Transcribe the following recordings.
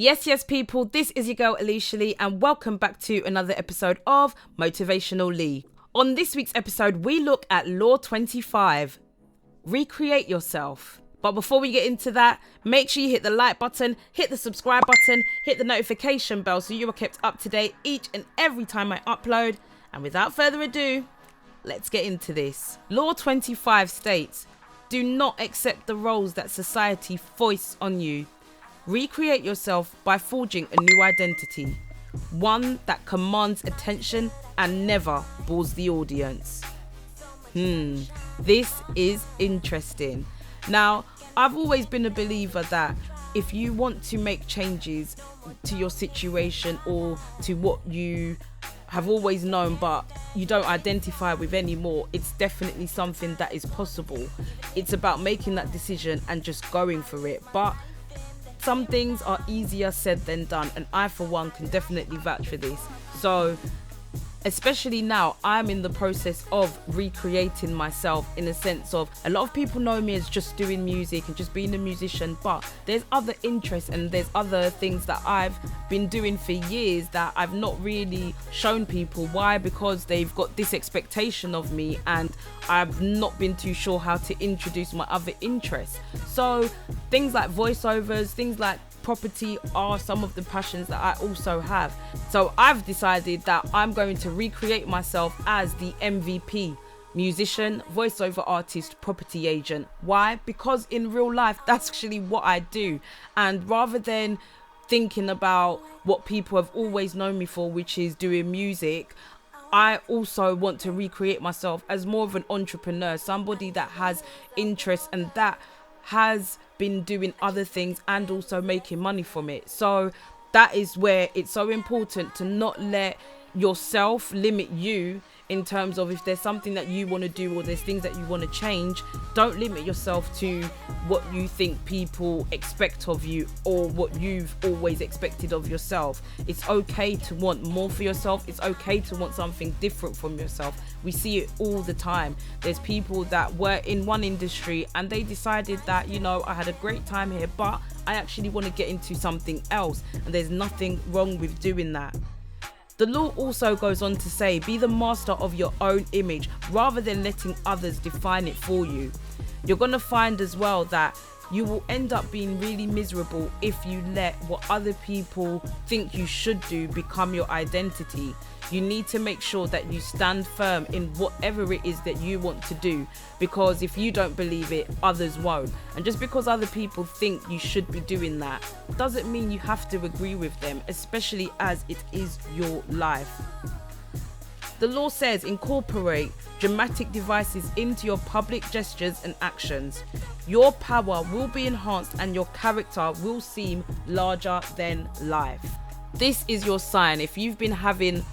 Yes, people, this is your girl Aleisha Lee and welcome back to another episode of Motivational Lee. On this week's episode, we look at Law 25, recreate yourself. But before we get into that, make sure you hit the like button, hit the subscribe button, hit the notification bell so you are kept up to date each and every time I upload. And without further ado, let's get into this. Law 25 states, do not accept the roles that society foists on you. Recreate yourself by forging a new identity, one that commands attention and never bores the audience. This is interesting. Now, I've always been a believer that if you want to make changes to your situation or to what you have always known but you don't identify with anymore, it's definitely something that is possible. It's about making that decision and just going for it. But some things are easier said than done, and I for one can definitely vouch for this. So especially now, I'm in the process of recreating myself in a sense of, a lot of people know me as just doing music and just being a musician, but there's other interests and there's other things that I've been doing for years that I've not really shown people. Why? Because they've got this expectation of me and I've not been too sure how to introduce my other interests. So things like voiceovers, things like property are some of the passions that I also have. So I've decided that I'm going to recreate myself as the MVP, musician, voiceover artist, property agent. Why? Because in real life, that's actually what I do. And rather than thinking about what people have always known me for, which is doing music, I also want to recreate myself as more of an entrepreneur, somebody that has interests and that has been doing other things and also making money from it. So that is where it's so important to not let yourself limit you in terms of, if there's something that you want to do or there's things that you want to change, don't limit yourself to what you think people expect of you or what you've always expected of yourself. It's okay to want more for yourself. It's okay to want something different from yourself. We see it all the time. There's people that were in one industry and they decided that, I had a great time here, but I actually want to get into something else. And there's nothing wrong with doing that. The law also goes on to say, be the master of your own image rather than letting others define it for you. You're going to find as well that you will end up being really miserable if you let what other people think you should do become your identity. You need to make sure that you stand firm in whatever it is that you want to do, because if you don't believe it, others won't. And just because other people think you should be doing that doesn't mean you have to agree with them, especially as it is your life. The law says incorporate dramatic devices into your public gestures and actions. Your power will be enhanced and your character will seem larger than life. This is your sign. If you've been having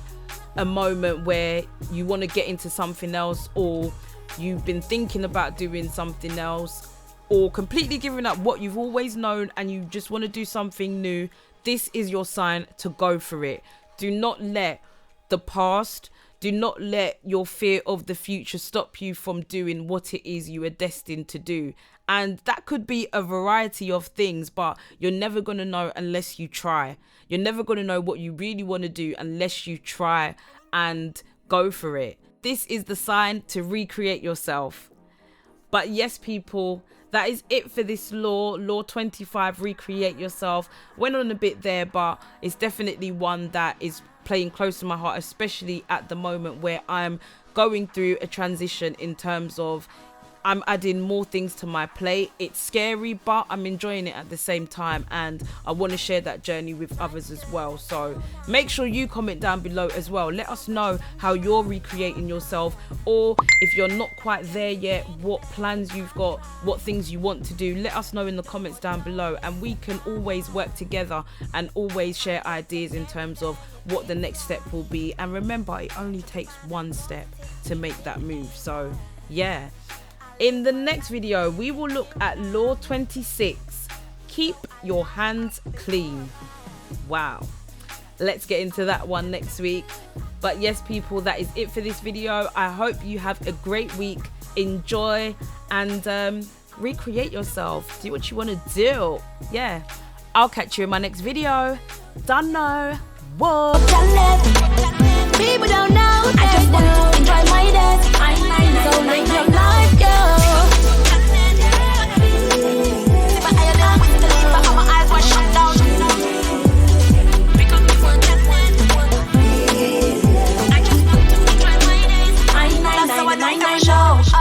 a moment where you want to get into something else, or you've been thinking about doing something else, or completely giving up what you've always known and you just want to do something new, this is your sign to go for it. Do not let the past, do not let your fear of the future stop you from doing what it is you are destined to do. And that could be a variety of things, but you're never going to know unless you try. You're never going to know what you really want to do unless you try and go for it. This is the sign to recreate yourself. But yes, people, that is it for this law 25, recreate yourself. Went on a bit there, but it's definitely one that is playing close to my heart, especially at the moment where I'm going through a transition in terms of I'm adding more things to my plate. It's scary, but I'm enjoying it at the same time, and I want to share that journey with others as well. So make sure you comment down below as well. Let us know how you're recreating yourself, or if you're not quite there yet, what plans you've got, what things you want to do. Let us know in the comments down below, and we can always work together and always share ideas in terms of what the next step will be. And remember, it only takes one step to make that move. So yeah. In the next video, we will look at Law 26, keep your hands clean. Wow. Let's get into that one next week. But yes, people, that is it for this video. I hope you have a great week. Enjoy and recreate yourself. Do what you want to do. Yeah. I'll catch you in my next video. Don't know. Whoa. People don't know.